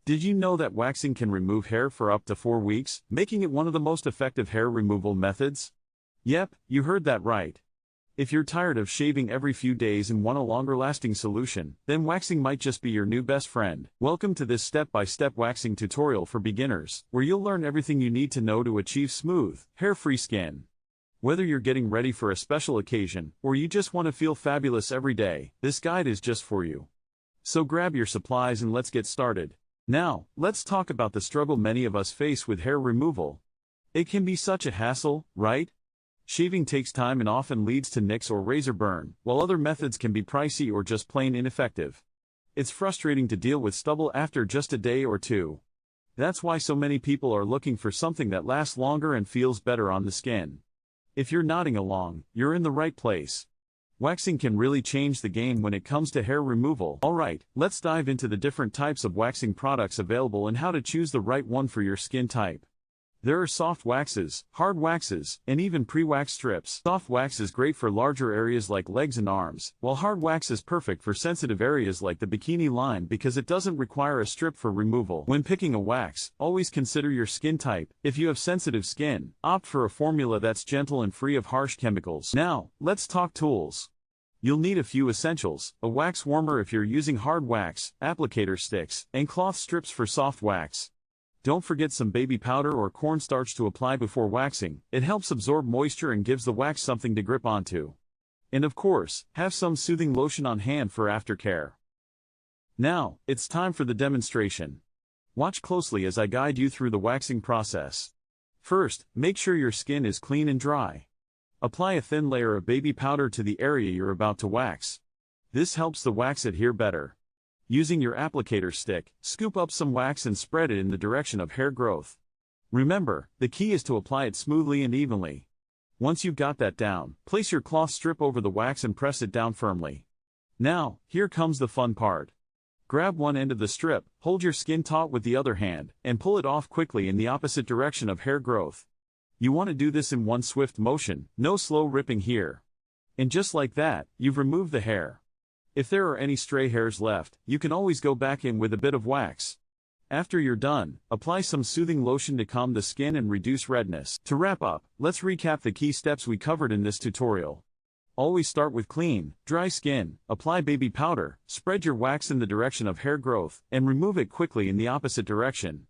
Did you know that waxing can remove hair for up to 4 weeks, making it one of the most effective hair removal methods? Yep, you heard that right. If you're tired of shaving every few days and want a longer-lasting solution, then waxing might just be your new best friend. Welcome to this step-by-step waxing tutorial for beginners, where you'll learn everything you need to know to achieve smooth, hair-free skin. Whether you're getting ready for a special occasion, or you just want to feel fabulous every day, this guide is just for you. So grab your supplies and let's get started. Now, let's talk about the struggle many of us face with hair removal. It can be such a hassle, right? Shaving takes time and often leads to nicks or razor burn, while other methods can be pricey or just plain ineffective. It's frustrating to deal with stubble after just a day or two. That's why so many people are looking for something that lasts longer and feels better on the skin. If you're nodding along, you're in the right place. Waxing can really change the game when it comes to hair removal. Alright, let's dive into the different types of waxing products available and how to choose the right one for your skin type. There are soft waxes, hard waxes, and even pre-wax strips. Soft wax is great for larger areas like legs and arms, while hard wax is perfect for sensitive areas like the bikini line because it doesn't require a strip for removal. When picking a wax, always consider your skin type. If you have sensitive skin, opt for a formula that's gentle and free of harsh chemicals. Now, let's talk tools. You'll need a few essentials: a wax warmer if you're using hard wax, applicator sticks, and cloth strips for soft wax. Don't forget some baby powder or cornstarch to apply before waxing. It helps absorb moisture and gives the wax something to grip onto. And of course, have some soothing lotion on hand for aftercare. Now, it's time for the demonstration. Watch closely as I guide you through the waxing process. First, make sure your skin is clean and dry. Apply a thin layer of baby powder to the area you're about to wax. This helps the wax adhere better. Using your applicator stick, scoop up some wax and spread it in the direction of hair growth. Remember, the key is to apply it smoothly and evenly. Once you've got that down, place your cloth strip over the wax and press it down firmly. Now, here comes the fun part. Grab one end of the strip, hold your skin taut with the other hand, and pull it off quickly in the opposite direction of hair growth. You want to do this in one swift motion, no slow ripping here. And just like that, you've removed the hair. If there are any stray hairs left, you can always go back in with a bit of wax. After you're done, apply some soothing lotion to calm the skin and reduce redness. To wrap up, let's recap the key steps we covered in this tutorial. Always start with clean, dry skin, apply baby powder, spread your wax in the direction of hair growth, and remove it quickly in the opposite direction.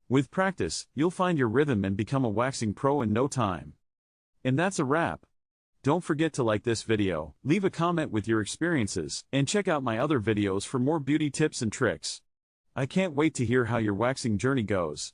With practice, you'll find your rhythm and become a waxing pro in no time. And that's a wrap. Don't forget to like this video, leave a comment with your experiences, and check out my other videos for more beauty tips and tricks. I can't wait to hear how your waxing journey goes.